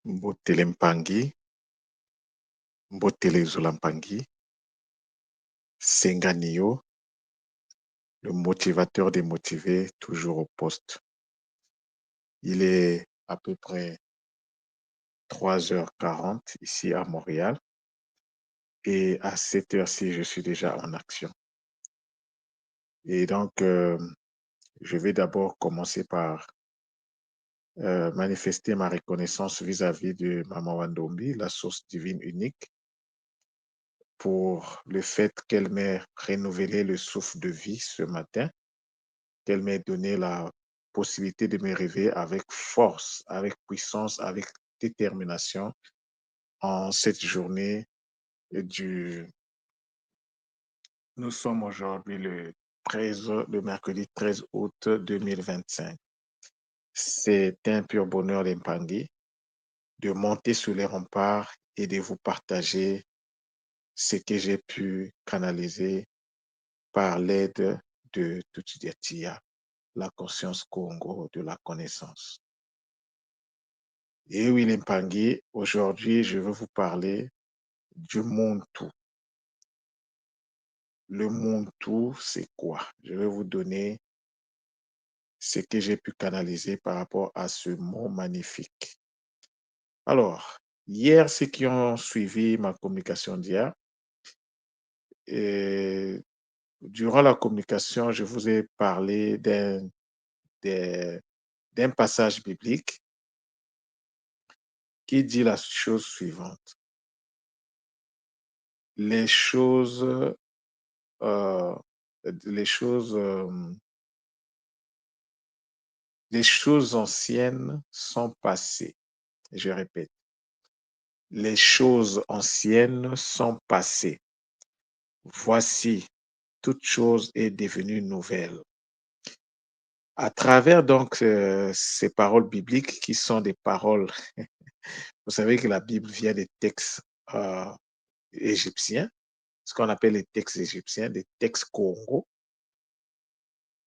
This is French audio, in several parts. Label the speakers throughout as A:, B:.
A: Mbotele Mpangi, Mbotele Zolampangi, Senganio, le motivateur des motivés, toujours au poste. Il est à peu près 3h40 ici à Montréal et à cette heure-ci, je suis déjà en action. Et donc, je vais d'abord commencer par manifester ma reconnaissance vis-à-vis de Maman Wandombi, la source divine unique, pour le fait qu'elle m'ait renouvelé le souffle de vie ce matin, qu'elle m'ait donné la possibilité de me réveiller avec force, avec puissance, avec détermination en cette journée du... Nous sommes aujourd'hui le mercredi 13 août 2025. C'est un pur bonheur d'Impangi de monter sur les remparts et de vous partager ce que j'ai pu canaliser par l'aide de Tutsidia, la conscience Congo de la connaissance. Et oui, Mpangui, aujourd'hui, je veux vous parler du Muntu. Le Muntu, c'est quoi? Je vais vous donner ce que j'ai pu canaliser par rapport à ce mot magnifique. Alors, hier, ceux qui ont suivi ma communication d'hier, durant la communication, je vous ai parlé d'un passage biblique qui dit la chose suivante. Les choses, euh, les choses, euh, les choses anciennes sont passées. Je répète, les choses anciennes sont passées. Voici, toute chose est devenue nouvelle. À travers donc ces paroles bibliques qui sont des paroles, vous savez que la Bible vient des textes égyptiens, ce qu'on appelle les textes égyptiens, des textes Congo.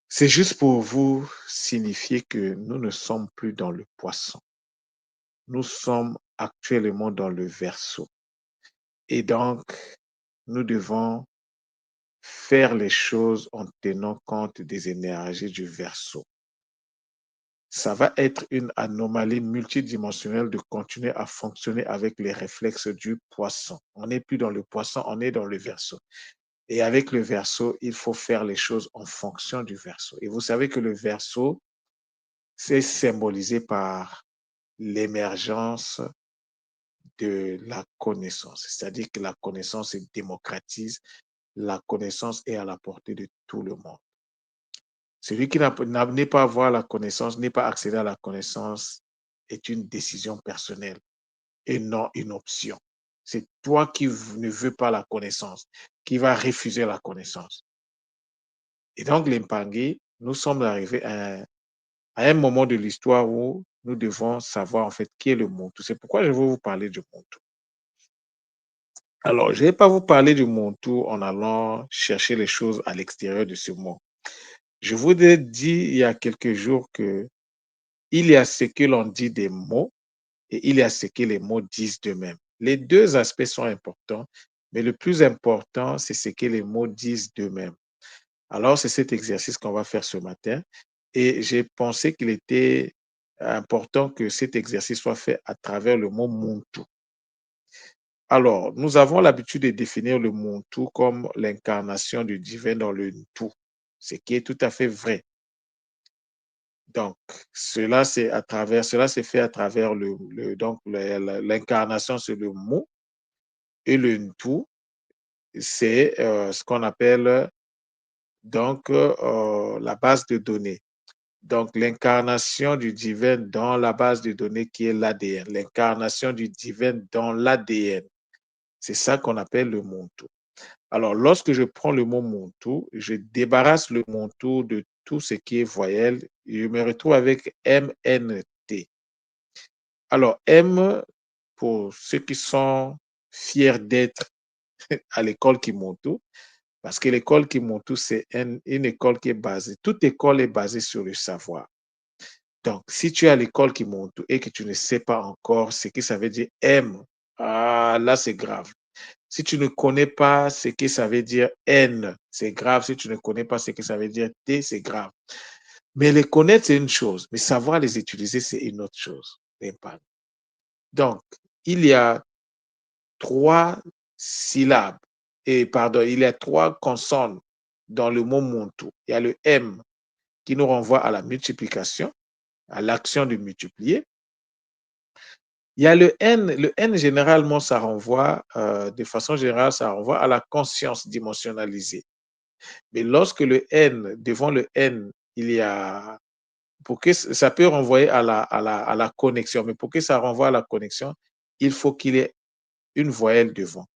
A: C'est juste pour vous signifier que nous ne sommes plus dans le poisson. Nous sommes actuellement dans le verseau. Et donc, nous devons faire les choses en tenant compte des énergies du verseau. Ça va être une anomalie multidimensionnelle de continuer à fonctionner avec les réflexes du poisson. On n'est plus dans le poisson, on est dans le verseau. Et avec le verseau, il faut faire les choses en fonction du verseau. Et vous savez que le verseau, c'est symbolisé par l'émergence de la connaissance. C'est-à-dire que la connaissance se démocratise, la connaissance est à la portée de tout le monde. Celui qui n'est pas avoir la connaissance, n'est pas accéder à la connaissance, est une décision personnelle et non une option. C'est toi qui ne veux pas la connaissance, qui va refuser la connaissance. Et donc, l'Empangui, nous sommes arrivés à un moment de l'histoire où nous devons savoir en fait qui est le Muntu. C'est pourquoi je veux vous parler du Muntu. Alors, je ne vais pas vous parler du Muntu en allant chercher les choses à l'extérieur de ce mot. Je vous ai dit il y a quelques jours que il y a ce que l'on dit des mots et il y a ce que les mots disent d'eux-mêmes. Les deux aspects sont importants, mais le plus important, c'est ce que les mots disent d'eux-mêmes. Alors, c'est cet exercice qu'on va faire ce matin et j'ai pensé qu'il était important que cet exercice soit fait à travers le mot Muntu. Alors, nous avons l'habitude de définir le Muntu comme l'incarnation du divin dans le tout, ce qui est tout à fait vrai. Donc, cela c'est fait à travers l'incarnation sur le mot et le tout, c'est ce qu'on appelle donc la base de données. Donc, l'incarnation du divin dans la base de données qui est l'ADN, l'incarnation du divin dans l'ADN. C'est ça qu'on appelle le Muntu. Alors, lorsque je prends le mot Muntu, je débarrasse le Muntu de tout ce qui est voyelle. Je me retrouve avec MNT. Alors, M, pour ceux qui sont fiers d'être à l'école Kimoto, parce que l'école Kimoto, c'est une école qui est basée, toute école est basée sur le savoir. Donc, si tu es à l'école Kimuntu et que tu ne sais pas encore ce que ça veut dire M, ah, là, c'est grave. Si tu ne connais pas ce que ça veut dire N, c'est grave. Si tu ne connais pas ce que ça veut dire T, c'est grave. Mais les connaître, c'est une chose, mais savoir les utiliser, c'est une autre chose. Donc, il y a trois syllabes, et pardon, il y a trois consonnes dans le mot Muntu. Il y a le M qui nous renvoie à la multiplication, à l'action de multiplier. Il y a le N. Le N, généralement, ça renvoie, de façon générale, ça renvoie à la conscience dimensionnalisée. Mais lorsque le N, devant le N, il y a, pour que ça peut renvoyer à la connexion, mais pour que ça renvoie à la connexion, il faut qu'il y ait une voyelle devant.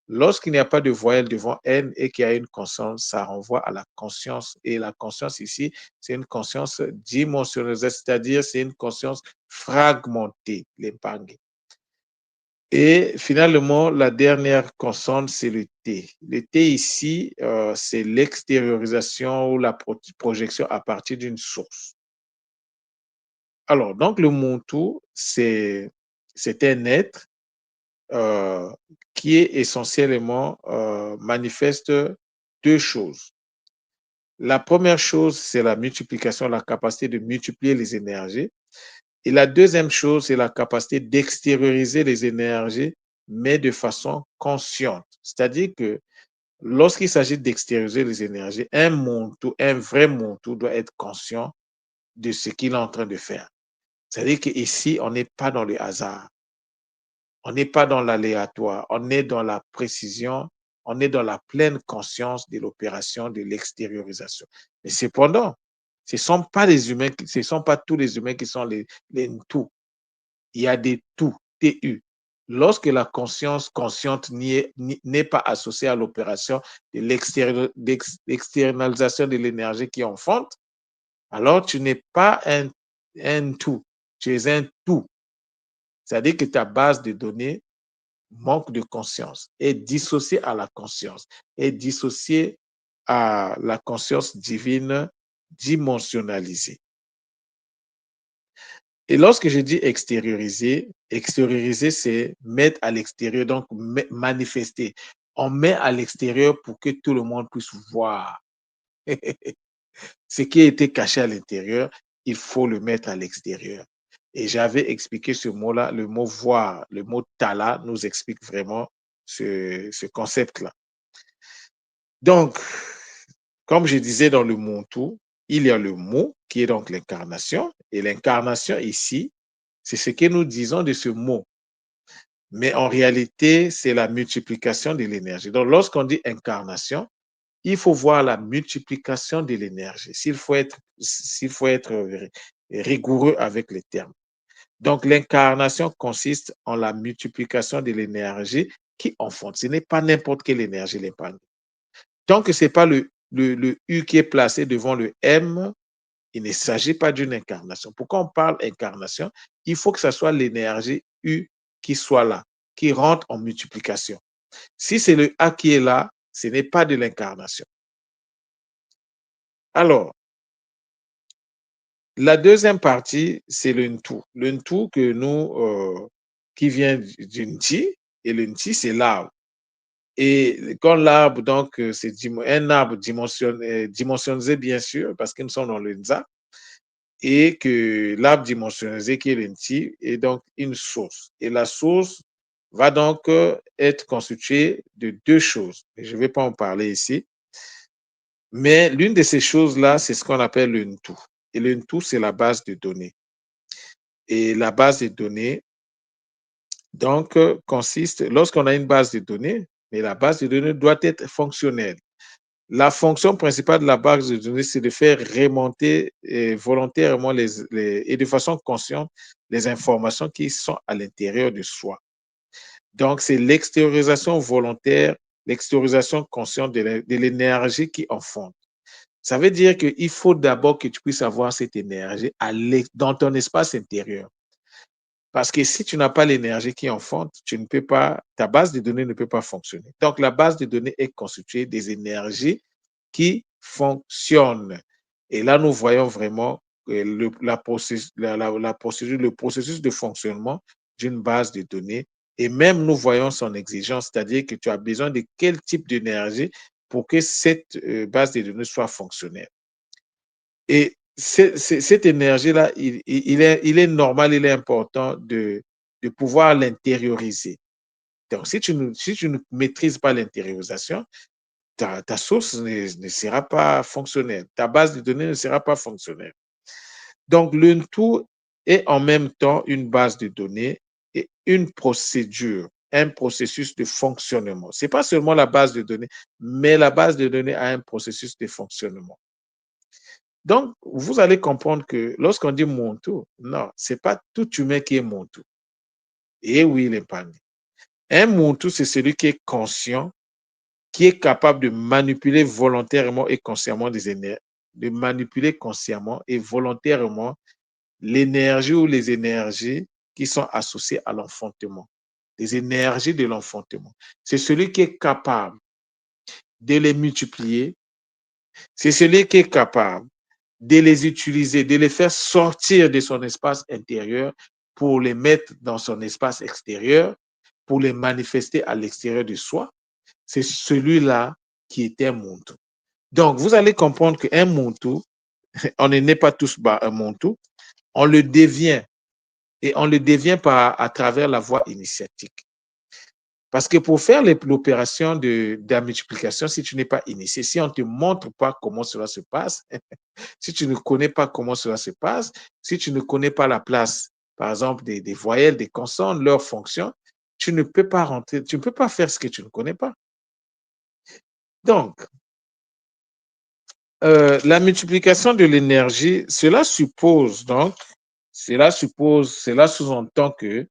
A: Lorsqu'il n'y a pas de voyelle devant N et qu'il y a une consonne, ça renvoie à la conscience. Et la conscience ici, c'est une conscience dimensionnelle, c'est-à-dire c'est une conscience fragmentée, l'épargne. Et finalement, la dernière consonne, c'est le T. Le T ici, c'est l'extériorisation ou la projection à partir d'une source. Alors, donc le Muntu, c'est un être qui est essentiellement manifeste deux choses. La première chose, c'est la multiplication, la capacité de multiplier les énergies. Et la deuxième chose, c'est la capacité d'extérioriser les énergies, mais de façon consciente. C'est-à-dire que lorsqu'il s'agit d'extérioriser les énergies, un vrai Muntu doit être conscient de ce qu'il est en train de faire. C'est-à-dire qu'ici, on n'est pas dans le hasard. On n'est pas dans l'aléatoire, on est dans la précision, on est dans la pleine conscience de l'opération de l'extériorisation. Mais cependant, ce ne sont pas les humains, ce ne sont pas tous les humains qui sont les tout. Il y a des tout, TU. Lorsque la conscience consciente n'est pas associée à l'opération de l'externalisation de l'énergie qui enfante, alors tu n'es pas un tout, tu es un tout. C'est-à-dire que ta base de données manque de conscience, est dissocié à la conscience, est dissocié à la conscience divine dimensionnalisée. Et lorsque je dis extérioriser, extérioriser, c'est mettre à l'extérieur, donc manifester. On met à l'extérieur pour que tout le monde puisse voir. Ce qui a été caché à l'intérieur, il faut le mettre à l'extérieur. Et j'avais expliqué ce mot-là, le mot voir, le mot tala nous explique vraiment ce concept-là. Donc, comme je disais dans le Muntu, il y a le mot qui est donc l'incarnation. Et l'incarnation ici, c'est ce que nous disons de ce mot. Mais en réalité, c'est la multiplication de l'énergie. Donc, lorsqu'on dit incarnation, il faut voir la multiplication de l'énergie, s'il faut être rigoureux avec les termes. Donc, l'incarnation consiste en la multiplication de l'énergie qui enfonce. Ce n'est pas n'importe quelle énergie, l'épargne. Tant que ce n'est pas le U qui est placé devant le M, il ne s'agit pas d'une incarnation. Pourquoi on parle incarnation? Il faut que ce soit l'énergie U qui soit là, qui rentre en multiplication. Si c'est le A qui est là, ce n'est pas de l'incarnation. Alors, la deuxième partie, c'est le Ntu. Le Ntu que qui vient du Nti, et le Nti, c'est l'arbre. Et quand l'arbre, donc, c'est un arbre dimensionné, bien sûr, parce que nous sommes dans le Nza, et que l'arbre dimensionné, qui est le Nti, est donc une source. Et la source va donc être constituée de deux choses. Et je ne vais pas en parler ici. Mais l'une de ces choses-là, c'est ce qu'on appelle le Ntu. Et le Ntu, c'est la base de données. Et la base de données, donc, consiste, lorsqu'on a une base de données, mais la base de données doit être fonctionnelle. La fonction principale de la base de données, c'est de faire remonter volontairement et de façon consciente les informations qui sont à l'intérieur de soi. Donc, c'est l'extériorisation volontaire, l'extériorisation consciente de l'énergie qui enfonte. Ça veut dire qu'il faut d'abord que tu puisses avoir cette énergie dans ton espace intérieur. Parce que si tu n'as pas l'énergie qui enfonte, tu ne peux pas, ta base de données ne peut pas fonctionner. Donc, la base de données est constituée des énergies qui fonctionnent. Et là, nous voyons vraiment le processus de fonctionnement d'une base de données. Et même nous voyons son exigence, c'est-à-dire que tu as besoin de quel type d'énergie pour que cette base de données soit fonctionnelle. Et cette énergie-là, il est normal, il est important de pouvoir l'intérioriser. Donc, si tu ne maîtrises pas l'intériorisation, ta source ne sera pas fonctionnelle. Ta base de données ne sera pas fonctionnelle. Donc, le tout est en même temps une base de données et une procédure, un processus de fonctionnement. Ce n'est pas seulement la base de données, mais la base de données a un processus de fonctionnement. Donc, vous allez comprendre que lorsqu'on dit mon tout, non, ce n'est pas tout humain qui est mon tout. Et oui, les pannes. Un mon tout, c'est celui qui est conscient, qui est capable de manipuler volontairement et consciemment des énergies, de manipuler consciemment et volontairement l'énergie ou les énergies qui sont associées à l'enfantement, les énergies de l'enfantement. C'est celui qui est capable de les multiplier, c'est celui qui est capable de les utiliser, de les faire sortir de son espace intérieur pour les mettre dans son espace extérieur, pour les manifester à l'extérieur de soi. C'est celui-là qui est un Muntu. Donc, vous allez comprendre qu'un Muntu, on n'est pas tous un Muntu, on le devient. Et on le devient à travers la voie initiatique. Parce que pour faire l'opération de la multiplication, si tu n'es pas initié, si on ne te montre pas comment cela se passe, si tu ne connais pas comment cela se passe, si tu ne connais pas la place, par exemple, des voyelles, des consonnes, leurs fonctions, tu ne peux pas rentrer, tu ne peux pas faire ce que tu ne connais pas. Donc, la multiplication de l'énergie, cela sous-entend que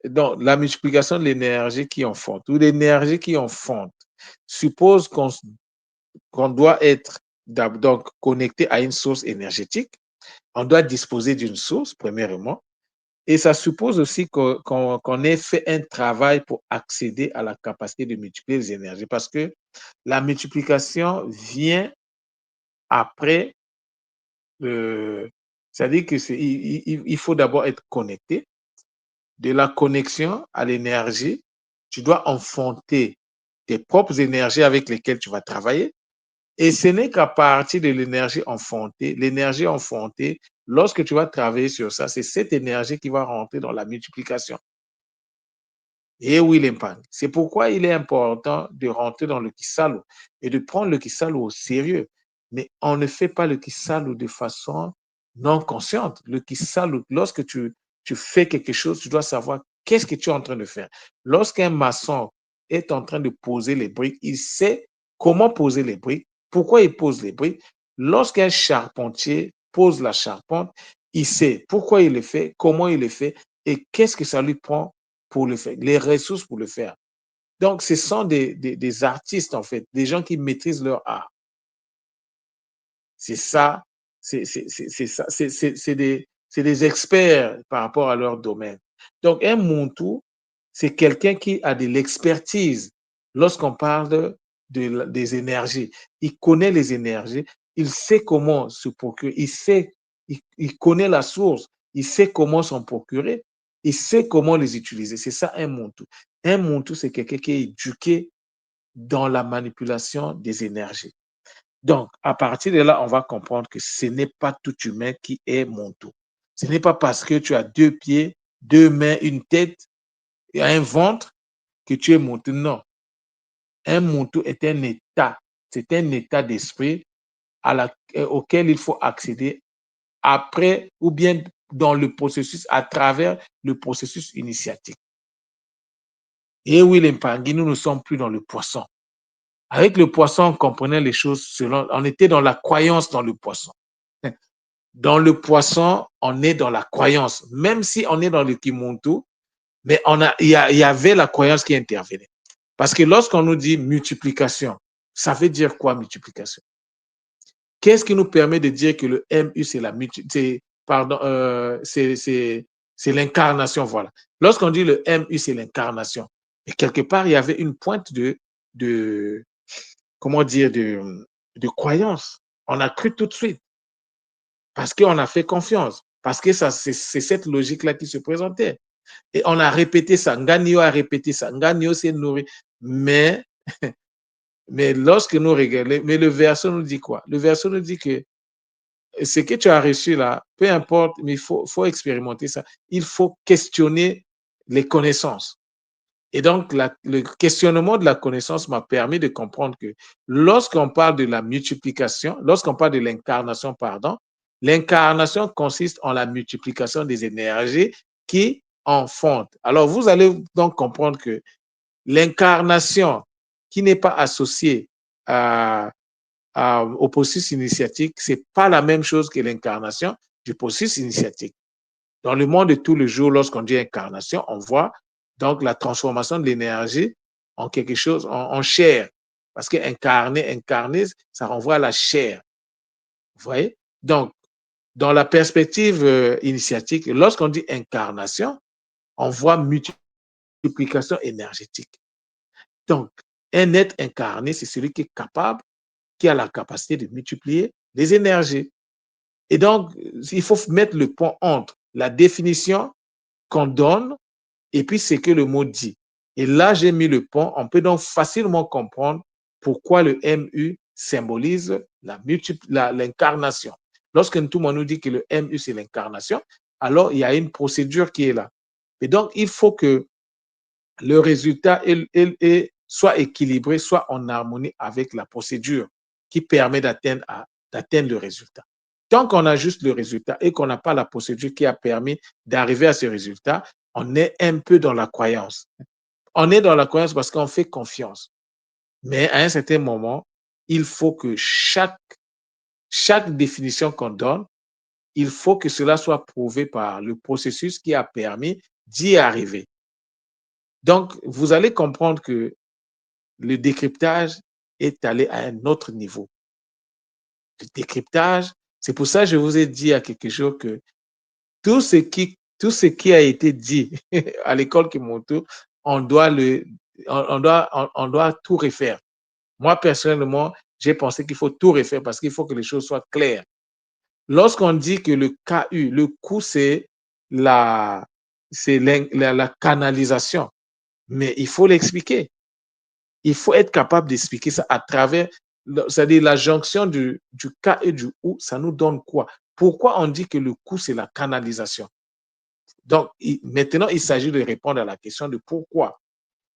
A: donc, la multiplication de l'énergie qui enfante ou l'énergie qui enfante suppose qu'on doit être donc connecté à une source énergétique. On doit disposer d'une source, premièrement. Et ça suppose aussi qu'on ait fait un travail pour accéder à la capacité de multiplier les énergies parce que la multiplication vient après, c'est-à-dire qu'il faut d'abord être connecté. De la connexion à l'énergie, tu dois enfanter tes propres énergies avec lesquelles tu vas travailler. Et ce n'est qu'à partir de l'énergie enfantée, lorsque tu vas travailler sur ça, c'est cette énergie qui va rentrer dans la multiplication. Et oui, l'impact. C'est pourquoi il est important de rentrer dans le Kisalu et de prendre le Kisalu au sérieux. Mais on ne fait pas le Kisalu de façon non consciente. Le Kisalu, lorsque tu fais quelque chose, tu dois savoir qu'est-ce que tu es en train de faire. Lorsqu'un maçon est en train de poser les briques, il sait comment poser les briques, pourquoi il pose les briques. Lorsqu'un charpentier pose la charpente, il sait pourquoi il le fait, comment il le fait et qu'est-ce que ça lui prend pour le faire, les ressources pour le faire. Donc, ce sont des artistes, en fait, des gens qui maîtrisent leur art. C'est ça, ça, c'est des experts par rapport à leur domaine. Donc, un Muntu, c'est quelqu'un qui a de l'expertise lorsqu'on parle des énergies. Il connaît les énergies, il sait comment se procurer, il connaît la source, il sait comment s'en procurer, il sait comment les utiliser. C'est ça un Muntu. Un Muntu, c'est quelqu'un qui est éduqué dans la manipulation des énergies. Donc, à partir de là, on va comprendre que ce n'est pas tout humain qui est Muntu. Ce n'est pas parce que tu as 2 pieds, 2 mains, une tête et un ventre que tu es Muntu. Non. Un Muntu est un état. C'est un état d'esprit auquel il faut accéder après ou bien dans le processus, à travers le processus initiatique. Et oui, les Mpangui, nous ne sommes plus dans le poisson. Avec le poisson, on comprenait les choses selon, on était dans la croyance dans le poisson. Dans le poisson, on est dans la croyance. Même si on est dans le Kimuntu, mais il y avait la croyance qui intervenait. Parce que lorsqu'on nous dit multiplication, ça veut dire quoi multiplication? Qu'est-ce qui nous permet de dire que le MU, c'est la pardon, c'est l'incarnation, voilà. Lorsqu'on dit le MU, c'est l'incarnation, et quelque part, il y avait une pointe de comment dire, de croyance. On a cru tout de suite. parce qu'on a fait confiance, parce que c'est cette logique-là qui se présentait. Et on a répété ça, Nganio a répété ça, Nganio s'est nourri. Mais, mais lorsque nous regardons, mais le verset nous dit quoi? Le verset nous dit que ce que tu as reçu là, peu importe, mais il faut expérimenter ça. Il faut questionner les connaissances. Et donc, le questionnement de la connaissance m'a permis de comprendre que lorsqu'on parle de la multiplication, lorsqu'on parle de l'incarnation, pardon, l'incarnation consiste en la multiplication des énergies qui en font. Alors, vous allez donc comprendre que l'incarnation qui n'est pas associée au processus initiatique, ce n'est pas la même chose que l'incarnation du processus initiatique. Dans le monde de tous les jours, lorsqu'on dit incarnation, on voit donc la transformation de l'énergie en quelque chose, en chair. Parce que incarner, ça renvoie à la chair. Vous voyez? Donc, dans la perspective initiatique, lorsqu'on dit incarnation, on voit multiplication énergétique. Donc, un être incarné, c'est celui qui est capable, qui a la capacité de multiplier les énergies. Et donc, il faut mettre le pont entre la définition qu'on donne et puis ce que le mot dit. Et là, j'ai mis le pont. On peut donc facilement comprendre pourquoi le MU symbolise l'incarnation. Lorsque tout le monde nous dit que le MU, c'est l'incarnation, alors il y a une procédure qui est là. Et donc, il faut que le résultat soit équilibré, soit en harmonie avec la procédure qui permet d'atteindre le résultat. Tant qu'on a juste le résultat et qu'on n'a pas la procédure qui a permis d'arriver à ce résultat, on est un peu dans la croyance. On est dans la croyance parce qu'on fait confiance. Mais à un certain moment, il faut que chaque définition qu'on donne, il faut que cela soit prouvé par le processus qui a permis d'y arriver. Donc, vous allez comprendre que le décryptage est allé à un autre niveau. Le décryptage, c'est pour ça que je vous ai dit à quelque chose que tout ce qui a été dit à l'école Kimoto, on doit tout refaire. Moi, personnellement, j'ai pensé qu'il faut tout refaire parce qu'il faut que les choses soient claires. Lorsqu'on dit que le KU, le coup, c'est la canalisation, mais il faut l'expliquer. Il faut être capable d'expliquer ça à travers, c'est-à-dire la jonction du K et du OU, ça nous donne quoi? Pourquoi on dit que le coup, c'est la canalisation? Donc, maintenant, il s'agit de répondre à la question de pourquoi.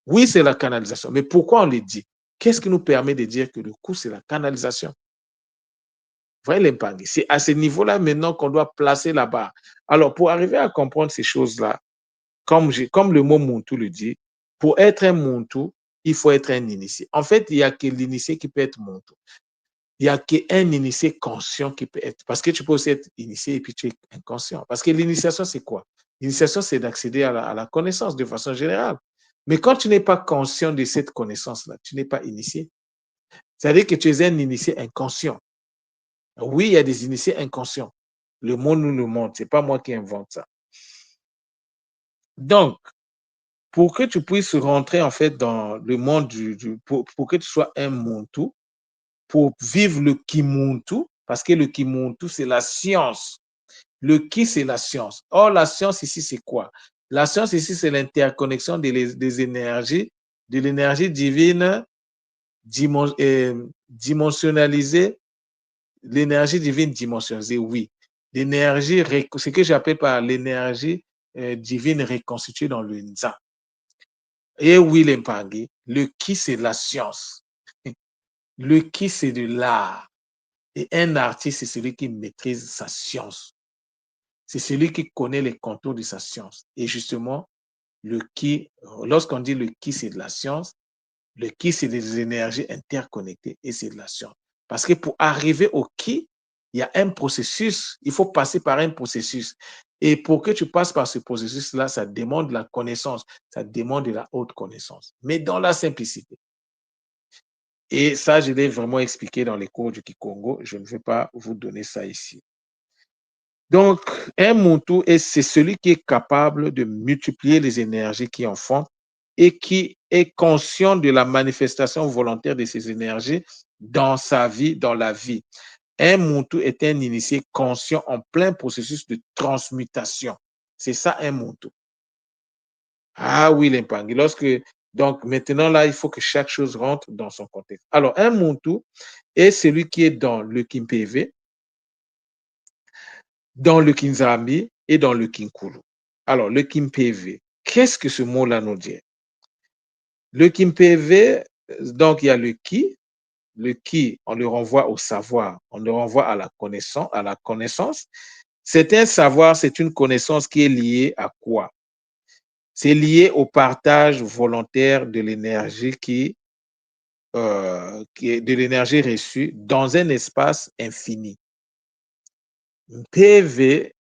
A: Oui, c'est la canalisation, mais pourquoi on le dit? Qu'est-ce qui nous permet de dire que le coup, c'est la canalisation? Vous voyez l'impact? C'est à ce niveau-là maintenant qu'on doit placer la barre. Alors, pour arriver à comprendre ces choses-là, comme le mot Muntu le dit, pour être un Muntu, il faut être un initié. En fait, il n'y a que l'initié qui peut être Muntu. Il n'y a qu'un initié conscient qui peut être. Parce que tu peux aussi être initié et puis tu es inconscient. Parce que l'initiation, c'est quoi? L'initiation, c'est d'accéder à la connaissance de façon générale. Mais quand tu n'es pas conscient de cette connaissance-là, tu n'es pas initié. C'est-à-dire que tu es un initié inconscient. Oui, il y a des initiés inconscients. Le monde nous le montre. Ce n'est pas moi qui invente ça. Donc, pour que tu puisses rentrer en fait dans le monde pour que tu sois un Muntu, pour vivre le Kimuntu, parce que le Kimuntu, c'est la science. Le Ki, c'est la science. Or, la science ici, c'est quoi? La science ici, c'est l'interconnexion des énergies, de l'énergie divine dimensionnalisée, l'énergie divine dimensionnalisée, oui. L'énergie, ce que j'appelle par l'énergie divine reconstituée dans le Nza. Et oui, l'Empangui, le Ki, c'est la science. Le Ki, c'est de l'art. Et un artiste, c'est celui qui maîtrise sa science. C'est celui qui connaît les contours de sa science. Et justement, le Ki, lorsqu'on dit le Ki, c'est de la science, le Ki, c'est des énergies interconnectées et c'est de la science. Parce que pour arriver au Ki, il y a un processus. Il faut passer par un processus. Et pour que tu passes par ce processus-là, ça demande la connaissance. Ça demande de la haute connaissance. Mais dans la simplicité. Et ça, je l'ai vraiment expliqué dans les cours du Kikongo. Je ne vais pas vous donner ça ici. Donc, un Muntu, c'est celui qui est capable de multiplier les énergies qui en font et qui est conscient de la manifestation volontaire de ces énergies dans sa vie, dans la vie. Un Muntu est un initié conscient en plein processus de transmutation. C'est ça un Muntu. Ah oui, l'impangi. Donc maintenant là, il faut que chaque chose rentre dans son contexte. Alors, un Muntu est celui qui est dans le Kimpv, dans le Kinzambi et dans le Kinkulu. Alors, le Kimpv, qu'est-ce que ce mot-là nous dit? Le Kimpv, donc il y a le Ki. Le Ki, on le renvoie au savoir, on le renvoie à la connaissance, C'est un savoir, c'est une connaissance qui est liée à quoi? C'est lié au partage volontaire de l'énergie qui est de l'énergie reçue dans un espace infini. PV,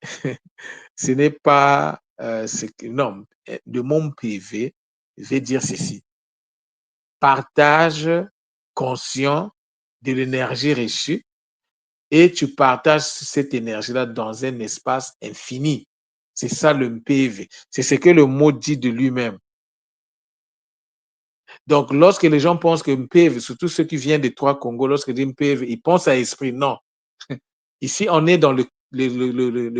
A: ce n'est pas non, le mot PV veut dire ceci. Partage conscient de l'énergie reçue et tu partages cette énergie-là dans un espace infini. C'est ça le PV. C'est ce que le mot dit de lui-même. Donc, lorsque les gens pensent que MPV, surtout ceux qui viennent des trois Congos, lorsqu'ils disent MPV, ils pensent à esprit. Non. Ici, on est dans le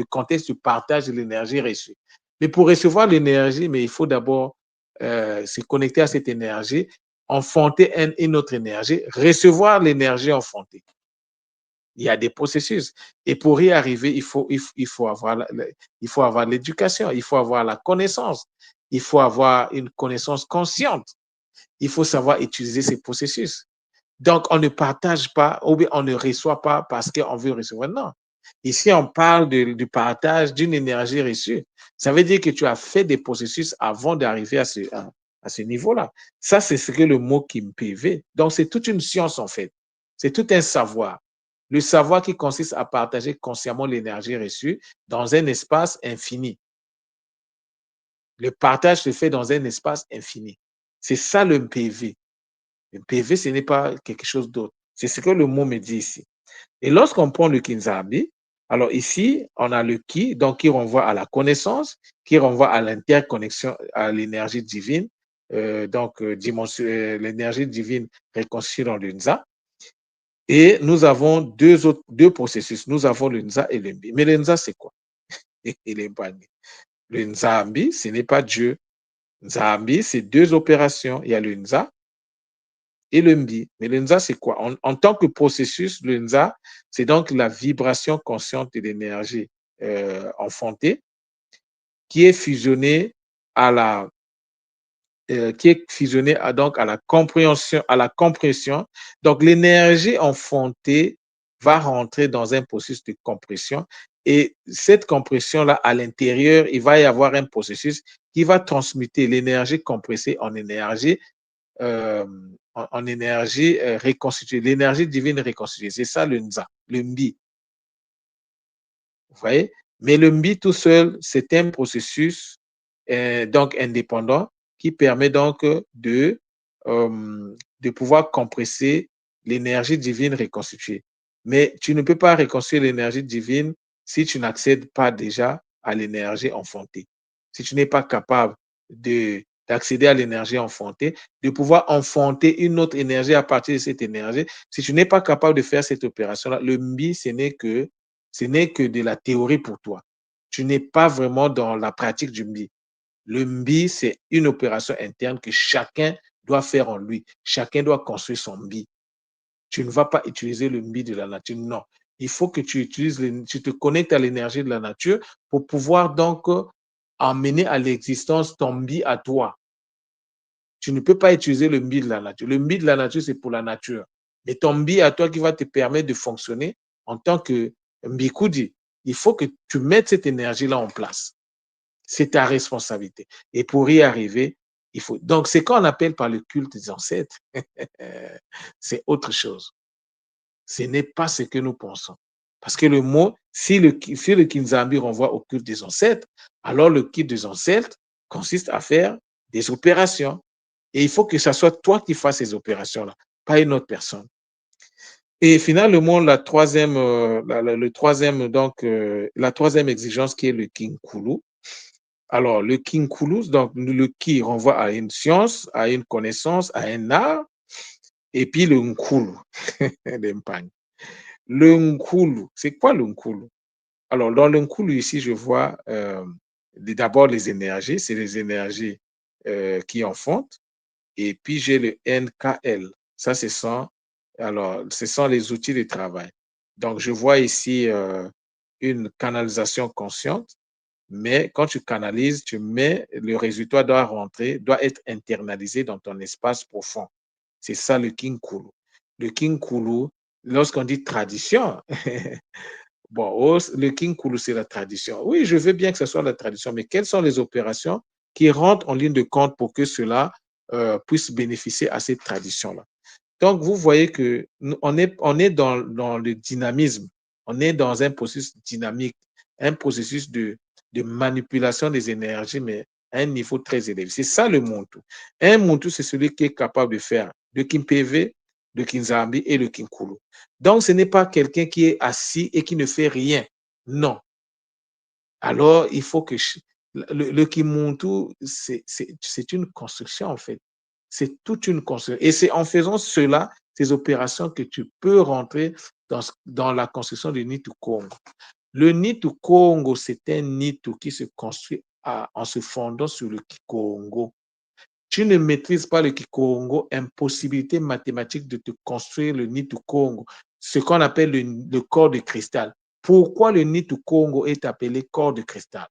A: contexte du partage de l'énergie reçue. Mais pour recevoir l'énergie, mais il faut d'abord se connecter à cette énergie, enfanter une autre énergie, recevoir l'énergie enfantée. Il y a des processus. Et pour y arriver, il faut avoir l'éducation, il faut avoir la connaissance, il faut avoir une connaissance consciente. Il faut savoir utiliser ces processus. Donc, on ne partage pas ou bien on ne reçoit pas parce qu'on veut recevoir. Non. Ici, on parle du partage d'une énergie reçue. Ça veut dire que tu as fait des processus avant d'arriver à ce niveau-là. Ça, c'est ce que le mot Kimpv. Donc, c'est toute une science, en fait. C'est tout un savoir. Le savoir qui consiste à partager consciemment l'énergie reçue dans un espace infini. Le partage se fait dans un espace infini. C'est ça le PV. Le PV, ce n'est pas quelque chose d'autre. C'est ce que le mot me dit ici. Et lorsqu'on prend le Kinzabi, alors ici, on a le Ki, donc qui renvoie à la connaissance, qui renvoie à l'interconnexion, à l'énergie divine, l'énergie divine réconciliée dans le Nza. Et nous avons deux processus. Nous avons le Nza et le Mbi. Mais le Nza, c'est quoi? Et le Nzambi, ce n'est pas Dieu. Nzambi, c'est deux opérations. Il y a le Nza et le Mbi. Mais le Nza, c'est quoi? En tant que processus, le Nza, c'est donc la vibration consciente de l'énergie enfantée qui est fusionnée à la donc à la compréhension, à la compression. Donc l'énergie enfantée va rentrer dans un processus de compression et cette compression-là, à l'intérieur, il va y avoir un processus qui va transmuter l'énergie compressée en énergie en énergie reconstituée, l'énergie divine reconstituée. C'est ça le Nza, le Mbi. Vous voyez? Mais le Mbi tout seul, c'est un processus donc indépendant qui permet donc de pouvoir compresser l'énergie divine reconstituée. Mais tu ne peux pas reconstruire l'énergie divine si tu n'accèdes pas déjà à l'énergie enfantée. Si tu n'es pas capable d'accéder à l'énergie enfantée, de pouvoir enfanter une autre énergie à partir de cette énergie, si tu n'es pas capable de faire cette opération-là, le MBI, ce n'est que de la théorie pour toi. Tu n'es pas vraiment dans la pratique du MBI. Le MBI, c'est une opération interne que chacun doit faire en lui. Chacun doit construire son MBI. Tu ne vas pas utiliser le MBI de la nature, non. Il faut que tu te connectes à l'énergie de la nature pour pouvoir donc emmener à l'existence ton MBI à toi. Tu ne peux pas utiliser le MBI de la nature. Le MBI de la nature, c'est pour la nature. Mais ton MBI à toi qui va te permettre de fonctionner en tant que Mbikudi, il faut que tu mettes cette énergie-là en place. C'est ta responsabilité. Et pour y arriver, il faut. Donc, c'est qu'on appelle par le culte des ancêtres. C'est autre chose. Ce n'est pas ce que nous pensons. Parce que le mot, si le Kinzambi renvoie au culte des ancêtres, alors le culte des ancêtres consiste à faire des opérations. Et il faut que ce soit toi qui fasses ces opérations-là, pas une autre personne. Et finalement, la troisième exigence qui est le Kinkulu. Alors, le Kinkulu, donc le Ki renvoie à une science, à une connaissance, à un art, et puis le Nkulu, l'Empagne. Le Nkulu, c'est quoi le Nkulu? Alors, dans le Nkulu, ici, je vois d'abord les énergies, c'est les énergies qui en font. Et puis, j'ai le NKL. Ça, ce sont les outils de travail. Donc, je vois ici une canalisation consciente, mais quand tu canalises, le résultat doit rentrer, doit être internalisé dans ton espace profond. C'est ça le Kinkulu. Le Kinkulu, lorsqu'on dit tradition, bon, le Kinkulu, c'est la tradition. Oui, je veux bien que ce soit la tradition, mais quelles sont les opérations qui rentrent en ligne de compte pour que cela puisse bénéficier à cette tradition-là? Donc, vous voyez que on est dans le dynamisme, on est dans un processus dynamique, un processus de manipulation des énergies, mais à un niveau très élevé. C'est ça le Muntu. Un Muntu, c'est celui qui est capable de faire le Kimpv, le Kinzambi et le Kinkulu. Donc, ce n'est pas quelqu'un qui est assis et qui ne fait rien. Non. Alors, il faut que le Kimuntu, c'est une construction, en fait. C'est toute une construction. Et c'est en faisant cela, ces opérations, que tu peux rentrer dans la construction du Nitu Congo. Le Nitu Congo, c'est un Nitu qui se construit en se fondant sur le Kikongo. Tu ne maîtrises pas le Kikongo, impossibilité mathématique de te construire le Nitu Congo, ce qu'on appelle le corps de cristal. Pourquoi le Nitu Congo est appelé corps de cristal?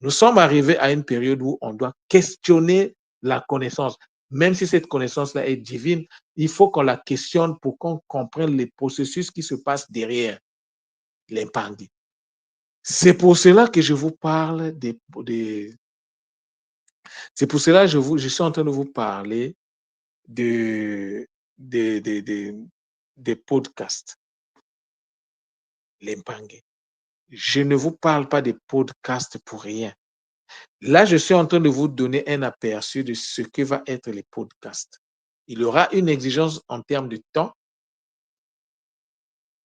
A: Nous sommes arrivés à une période où on doit questionner la connaissance. Même si cette connaissance-là est divine, il faut qu'on la questionne pour qu'on comprenne les processus qui se passent derrière l'impandi. C'est pour cela que je vous parle c'est pour cela que je suis en train de vous parler de, de, de, de- des podcasts, l'impangé. Je ne vous parle pas des podcasts pour rien. Là, je suis en train de vous donner un aperçu de ce que va être les podcasts. Il y aura une exigence en termes de temps,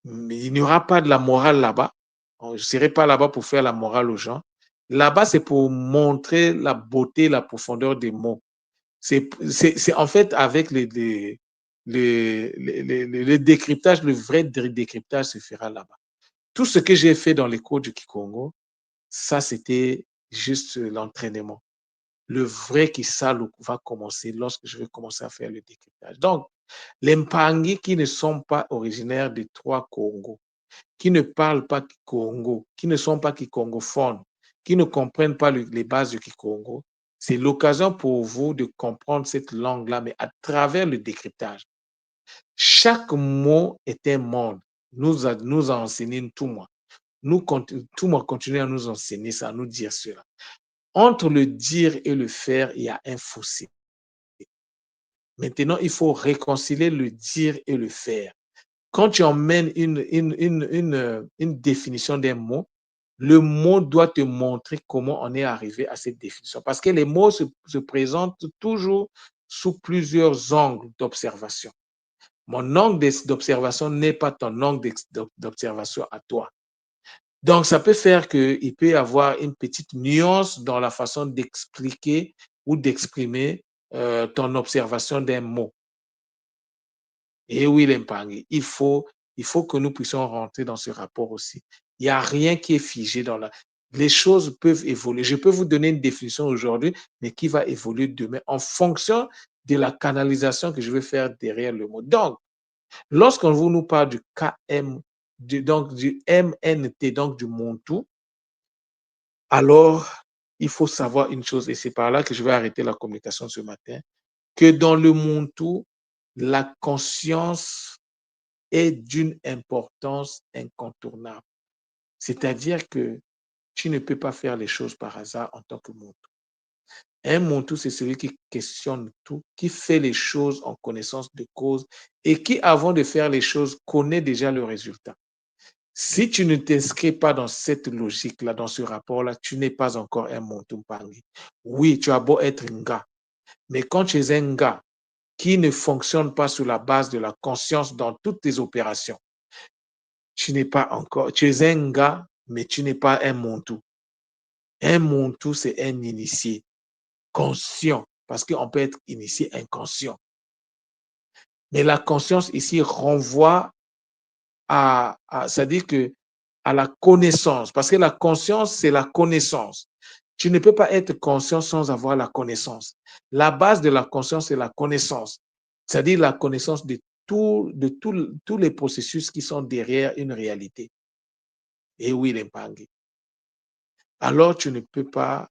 A: mais il n'y aura pas de la morale là-bas. Je ne serai pas là-bas pour faire la morale aux gens. Là-bas, c'est pour montrer la beauté, la profondeur des mots. C'est en fait avec le décryptage, le vrai décryptage se fera là-bas. Tout ce que j'ai fait dans les cours du Kikongo, ça, c'était juste l'entraînement. Le vrai Kisalu va commencer lorsque je vais commencer à faire le décryptage. Donc, les Mpangi qui ne sont pas originaires des trois Congos, qui ne parlent pas Kikongo, qui ne sont pas kikongophones, qui ne comprennent pas les bases du Kikongo, c'est l'occasion pour vous de comprendre cette langue-là, mais à travers le décryptage. Chaque mot est un monde. Nous a enseigné tout moi. Tout moi continue à nous enseigner ça, à nous dire cela. Entre le dire et le faire, il y a un fossé. Maintenant, il faut réconcilier le dire et le faire. Quand tu emmènes une définition d'un mot, le mot doit te montrer comment on est arrivé à cette définition. Parce que les mots se présentent toujours sous plusieurs angles d'observation. Mon angle d'observation n'est pas ton angle d'observation à toi. Donc, ça peut faire qu'il peut y avoir une petite nuance dans la façon d'expliquer ou d'exprimer ton observation d'un mot. Et oui, l'impangé, il faut que nous puissions rentrer dans ce rapport aussi. Il n'y a rien qui est figé dans la... Les choses peuvent évoluer. Je peux vous donner une définition aujourd'hui, mais qui va évoluer demain en fonction de la canalisation que je vais faire derrière le mot. Donc, lorsqu'on vous nous parle du KM, donc du MNT, donc du Montou, alors il faut savoir une chose, et c'est par là que je vais arrêter la communication ce matin, que dans le Montou, la conscience est d'une importance incontournable. C'est-à-dire que tu ne peux pas faire les choses par hasard en tant que Montou. Un Montou, c'est celui qui questionne tout, qui fait les choses en connaissance de cause et qui, avant de faire les choses, connaît déjà le résultat. Si tu ne t'inscris pas dans cette logique-là, dans ce rapport-là, tu n'es pas encore un Montou Mpangi. Oui, tu as beau être un gars, mais quand tu es un gars qui ne fonctionne pas sur la base de la conscience dans toutes tes opérations, tu n'es pas encore, tu es un gars, mais tu n'es pas un Montou. Un Montou, c'est un initié conscient, parce qu'on peut être initié inconscient. Mais la conscience ici renvoie c'est-à-dire que à la connaissance, parce que la conscience, c'est la connaissance. Tu ne peux pas être conscient sans avoir la connaissance. La base de la conscience, c'est la connaissance, c'est-à-dire la connaissance tous les processus qui sont derrière une réalité. Et oui, l'impangue. Alors, tu ne peux pas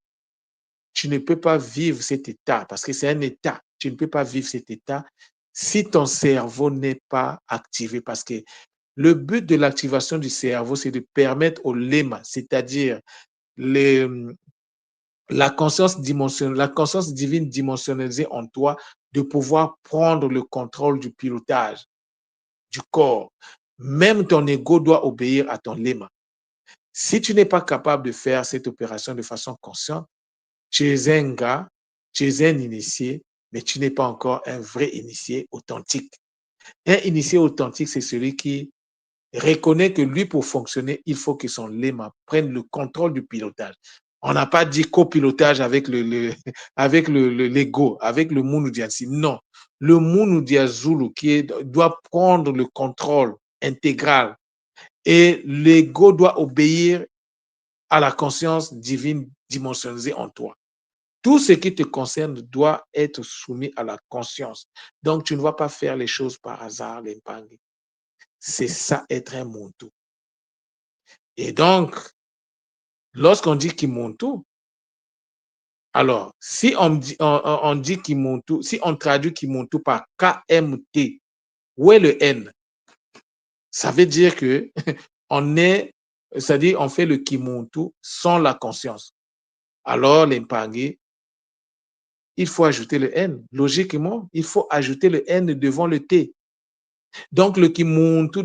A: vivre cet état, parce que c'est un état. Tu ne peux pas vivre cet état si ton cerveau n'est pas activé, parce que le but de l'activation du cerveau, c'est de permettre au lema, c'est-à-dire les, la conscience divine dimensionnalisée en toi, de pouvoir prendre le contrôle du pilotage du corps. Même ton ego doit obéir à ton lema. Si tu n'es pas capable de faire cette opération de façon consciente, tu es un gars, tu es un initié, mais tu n'es pas encore un vrai initié authentique. Un initié authentique, c'est celui qui reconnaît que lui, pour fonctionner, il faut que son lema prenne le contrôle du pilotage. On n'a pas dit copilotage avec avec l'ego, avec le Munu-Diansi. Non. Le Munu-Dia-Zulu doit prendre le contrôle intégral et l'ego doit obéir à la conscience divine dimensionnalisée en toi. Tout ce qui te concerne doit être soumis à la conscience. Donc, tu ne vas pas faire les choses par hasard, l'impangue. C'est ça, être un Muntu. Et donc, lorsqu'on dit Kimuntu, alors, si on dit Kimuntu, si on traduit Kimuntu par KMT, où est le N? Ça veut dire que on est, c'est-à-dire on fait le Kimuntu sans la conscience. Alors, l'impangue, il faut ajouter le N. Logiquement, il faut ajouter le N devant le T. Donc, le Kimuntu,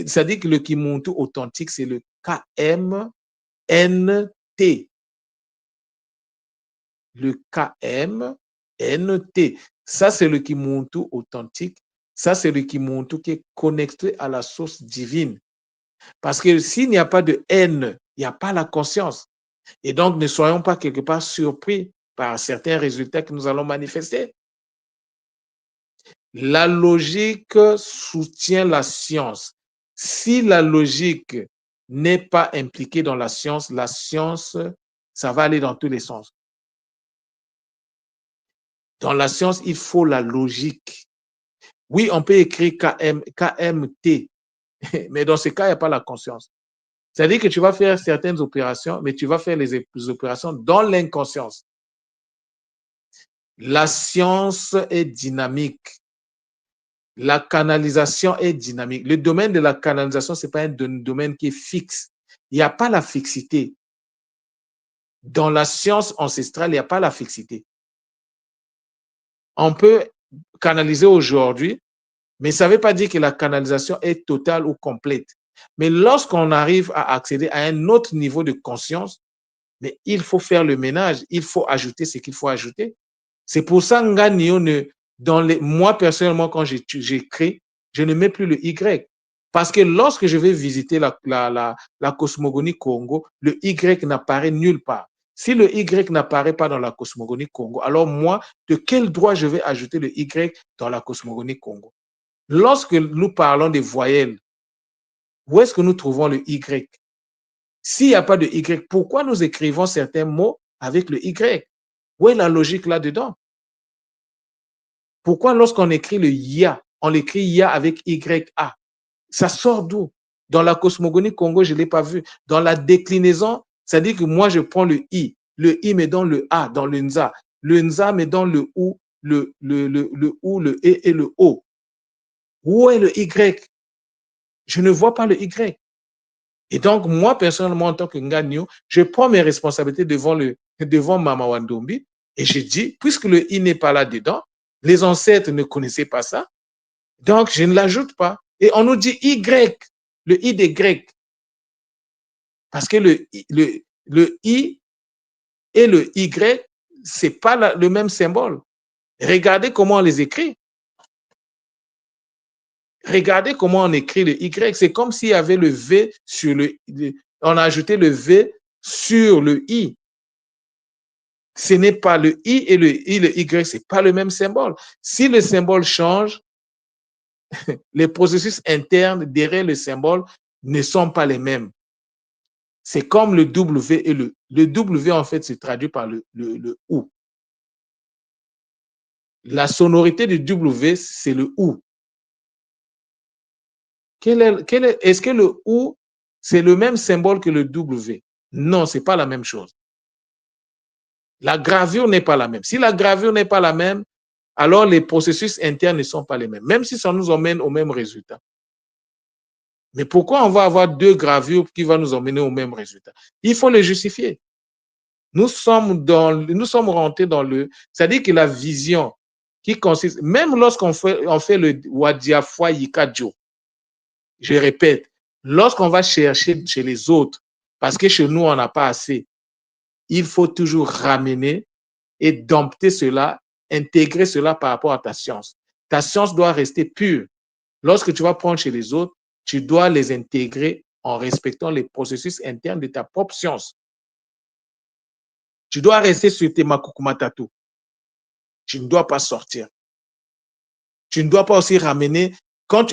A: c'est-à-dire que le Kimuntu authentique, c'est le KMNT. Le KMNT. Ça, c'est le Kimuntu authentique. Ça, c'est le Kimuntu qui est connecté à la source divine. Parce que s'il n'y a pas de N, il n'y a pas la conscience. Et donc, ne soyons pas quelque part surpris par certains résultats que nous allons manifester. La logique soutient la science. Si la logique n'est pas impliquée dans la science, ça va aller dans tous les sens. Dans la science, il faut la logique. Oui, on peut écrire KMT, mais dans ce cas, il n'y a pas la conscience. C'est-à-dire que tu vas faire certaines opérations, mais tu vas faire les opérations dans l'inconscience. La science est dynamique. La canalisation est dynamique. Le domaine de la canalisation, ce n'est pas un domaine qui est fixe. Il n'y a pas la fixité. Dans la science ancestrale, il n'y a pas la fixité. On peut canaliser aujourd'hui, mais ça ne veut pas dire que la canalisation est totale ou complète. Mais lorsqu'on arrive à accéder à un autre niveau de conscience, mais il faut faire le ménage, il faut ajouter ce qu'il faut ajouter. C'est pour ça que moi, personnellement, quand j'écris, je ne mets plus le Y. Parce que lorsque je vais visiter la cosmogonie Congo, le Y n'apparaît nulle part. Si le Y n'apparaît pas dans la cosmogonie Congo, alors moi, de quel droit je vais ajouter le Y dans la cosmogonie Congo? Lorsque nous parlons des voyelles, où est-ce que nous trouvons le Y? S'il n'y a pas de Y, pourquoi nous écrivons certains mots avec le Y? Où est la logique là-dedans? Pourquoi lorsqu'on écrit le YA, on l'écrit YA avec YA? Ça sort d'où? Dans la cosmogonie Congo, je ne l'ai pas vu. Dans la déclinaison, c'est-à-dire que moi, je prends le I me donne le A dans le NZA me donne le OU, le OU, le E et le O. Où est le Y? Je ne vois pas le Y. Et donc, moi, personnellement, en tant que Nganyo, je prends mes responsabilités devant Mama Wandombi et je dis, puisque le I n'est pas là-dedans, les ancêtres ne connaissaient pas ça, donc je ne l'ajoute pas. Et on nous dit Y, le I des Grecs. Parce que le I et le Y, ce n'est pas le même symbole. Regardez comment on les écrit. Regardez comment on écrit le Y. C'est comme s'il y avait le V sur on a ajouté le V sur le I. Ce n'est pas le I et le Y, ce n'est pas le même symbole. Si le symbole change, Les processus internes derrière le symbole ne sont pas les mêmes. C'est comme le W et le W, en fait, se traduit par le OU. La sonorité du W, c'est le OU. Est-ce que le OU, c'est le même symbole que le W? Non, ce n'est pas la même chose. La gravure n'est pas la même. Si la gravure n'est pas la même, alors les processus internes ne sont pas les mêmes, même si ça nous emmène au même résultat. Mais pourquoi on va avoir deux gravures qui vont nous emmener au même résultat? Il faut les justifier. Nous sommes rentrés dans le... C'est-à-dire que la vision qui consiste... Même lorsqu'on fait le Wadiafwa Yikadjo, je répète, lorsqu'on va chercher chez les autres, parce que chez nous, on n'a pas assez, il faut toujours ramener et dompter cela, intégrer cela par rapport à ta science. Ta science doit rester pure. Lorsque tu vas prendre chez les autres, tu dois les intégrer en respectant les processus internes de ta propre science. Tu dois rester sur tes makukumatatu. Tu ne dois pas sortir. Tu ne dois pas aussi ramener.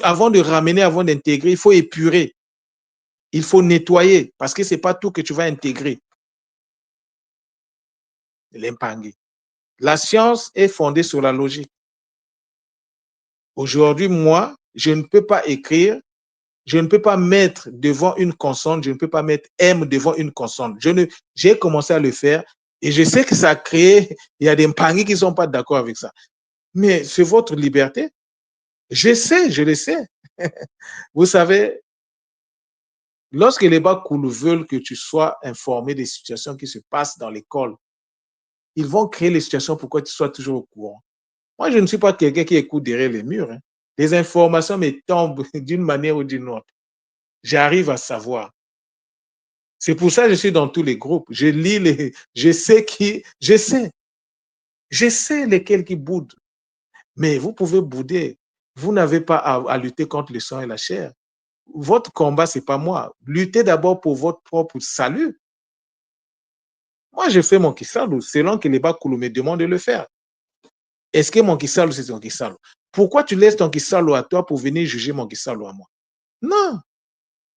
A: Avant de ramener, avant d'intégrer, il faut épurer. Il faut nettoyer parce que ce n'est pas tout que tu vas intégrer. L'impangi. La science est fondée sur la logique. Aujourd'hui, moi, je ne peux pas écrire, je ne peux pas mettre devant une consonne, je ne peux pas mettre M devant une consonne. J'ai commencé à le faire et je sais que ça a créé, il y a des Mpangi qui ne sont pas d'accord avec ça. Mais c'est votre liberté. Je sais, je le sais. Vous savez, lorsque les Bakoulou veulent que tu sois informé des situations qui se passent dans l'école, ils vont créer les situations pour que tu sois toujours au courant. Moi, je ne suis pas quelqu'un qui écoute derrière les murs. Hein. Les informations me tombent d'une manière ou d'une autre. J'arrive à savoir. C'est pour ça que je suis dans tous les groupes. Je lis je sais lesquels qui boudent. Mais vous pouvez bouder. Vous n'avez pas à lutter contre le sang et la chair. Votre combat, ce n'est pas moi. Luttez d'abord pour votre propre salut. Moi, je fais mon Kisalo selon que les Bakoulou me demandent de le faire. Est-ce que mon Kisalo, c'est ton Kisalo? Pourquoi tu laisses ton Kisalo à toi pour venir juger mon Kisalo à moi? Non.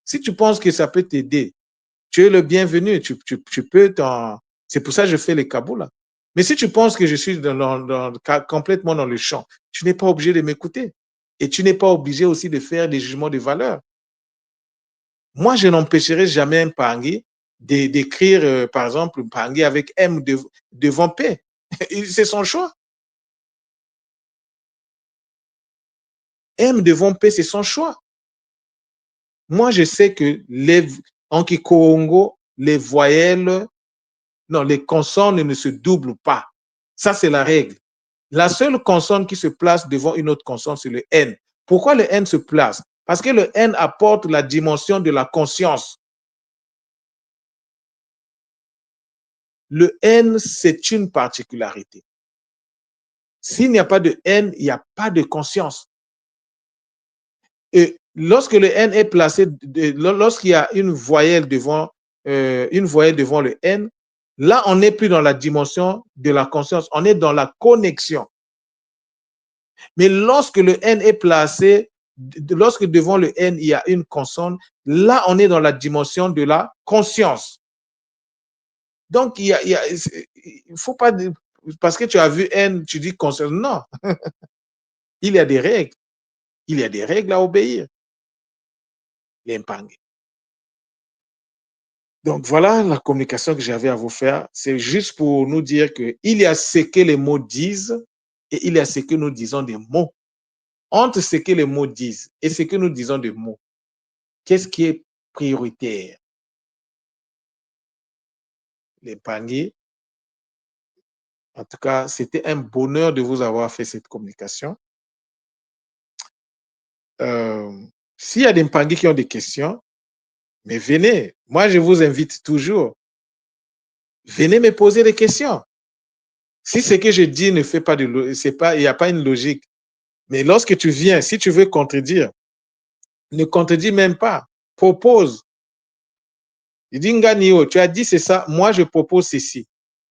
A: Si tu penses que ça peut t'aider, tu es le bienvenu. Tu peux t'en... C'est pour ça que je fais les Kaboula. Mais si tu penses que je suis complètement dans le champ, tu n'es pas obligé de m'écouter. Et tu n'es pas obligé aussi de faire des jugements de valeur. Moi, je n'empêcherai jamais un Pangui d'écrire, par exemple, Pangui avec M devant P. C'est son choix. M devant P, c'est son choix. Moi, je sais que en Kikongo, les voyelles, non, les consonnes ne se doublent pas. Ça, c'est la règle. La seule consonne qui se place devant une autre consonne, c'est le N. Pourquoi le N se place? Parce que le N apporte la dimension de la conscience. Le N, c'est une particularité. S'il n'y a pas de N, il n'y a pas de conscience. Et lorsque le N est placé, lorsqu'il y a une voyelle devant le N, là, on n'est plus dans la dimension de la conscience, on est dans la connexion. Mais lorsque le N est placé, lorsque devant le N, il y a une consonne, là, on est dans la dimension de la conscience. Donc, il ne faut pas, parce que tu as vu N, tu dis conscience. Non, il y a des règles. Il y a des règles à obéir. L'impangue. Donc, voilà la communication que j'avais à vous faire. C'est juste pour nous dire qu'il y a ce que les mots disent et il y a ce que nous disons des mots. Entre ce que les mots disent et ce que nous disons des mots, qu'est-ce qui est prioritaire? L'impangue. En tout cas, c'était un bonheur de vous avoir fait cette communication. S'il y a des Mpangui qui ont des questions, mais venez. Moi, je vous invite toujours. Venez me poser des questions. Si ce que je dis ne fait pas il n'y a pas une logique. Mais lorsque tu viens, si tu veux contredire, ne contredis même pas. Propose. Il dit, Nganio, tu as dit c'est ça, moi je propose ceci.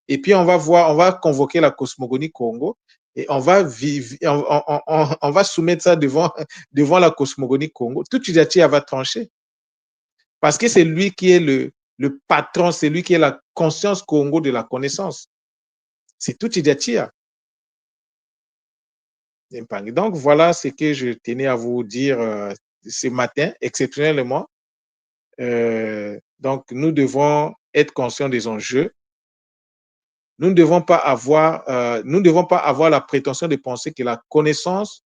A: Et puis on va convoquer la cosmogonie Congo Et on va vivre, on va soumettre ça devant la cosmogonie Congo. Tout Tchidjatia va trancher. Parce que c'est lui qui est le patron, c'est lui qui est la conscience Congo de la connaissance. C'est tout Tchidjatia. Donc, voilà ce que je tenais à vous dire ce matin, exceptionnellement. Donc, nous devons être conscients des enjeux. Nous ne devons pas avoir la prétention de penser que la connaissance,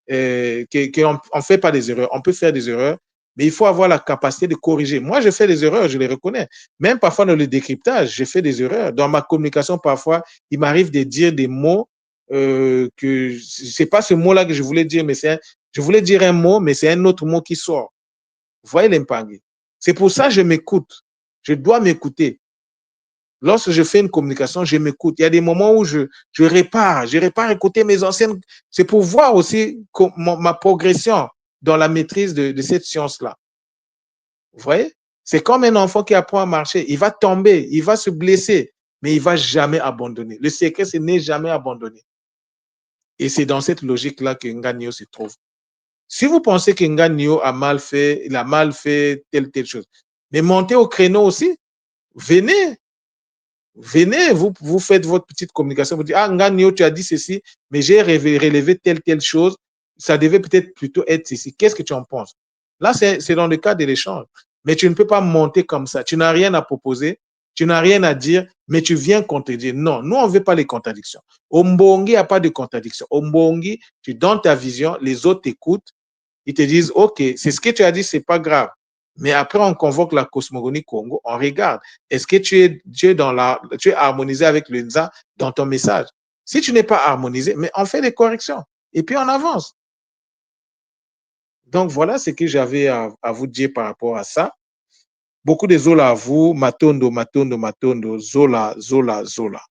A: qu'on ne fait pas des erreurs. On peut faire des erreurs, mais il faut avoir la capacité de corriger. Moi, je fais des erreurs, je les reconnais. Même parfois dans le décryptage, je fais des erreurs. Dans ma communication, parfois, il m'arrive de dire des mots que c'est pas ce mot-là que je voulais dire, mais je voulais dire un mot, mais c'est un autre mot qui sort. Vous voyez l'impact. C'est pour ça que je m'écoute. Je dois m'écouter. Lorsque je fais une communication, je m'écoute. Il y a des moments où je répare écouter mes anciennes. C'est pour voir aussi ma progression dans la maîtrise de cette science-là. Vous voyez? C'est comme un enfant qui apprend à marcher. Il va tomber, il va se blesser, mais il ne va jamais abandonner. Le secret, c'est ne jamais abandonner. Et c'est dans cette logique-là que Nganio se trouve. Si vous pensez que Nganio a mal fait, il a mal fait telle chose, mais montez au créneau aussi. Venez, vous faites votre petite communication, vous dites, ah, Nganio, tu as dit ceci, mais j'ai relevé telle chose, ça devait peut-être plutôt être ceci. Qu'est-ce que tu en penses? Là, c'est dans le cadre de l'échange. Mais tu ne peux pas monter comme ça. Tu n'as rien à proposer, tu n'as rien à dire, mais tu viens contredire. Non, nous, on ne veut pas les contradictions. Au Mbongi, il n'y a pas de contradiction. Au Mbongi, tu donnes ta vision, les autres t'écoutent, ils te disent, OK, c'est ce que tu as dit, c'est pas grave. Mais après, on convoque la cosmogonie Congo, on regarde. Est-ce que tu es harmonisé avec le Nza dans ton message? Si tu n'es pas harmonisé, mais on fait des corrections. Et puis on avance. Donc voilà ce que j'avais à vous dire par rapport à ça. Beaucoup de zola à vous. Matondo, matondo, matondo. Zola, zola, zola.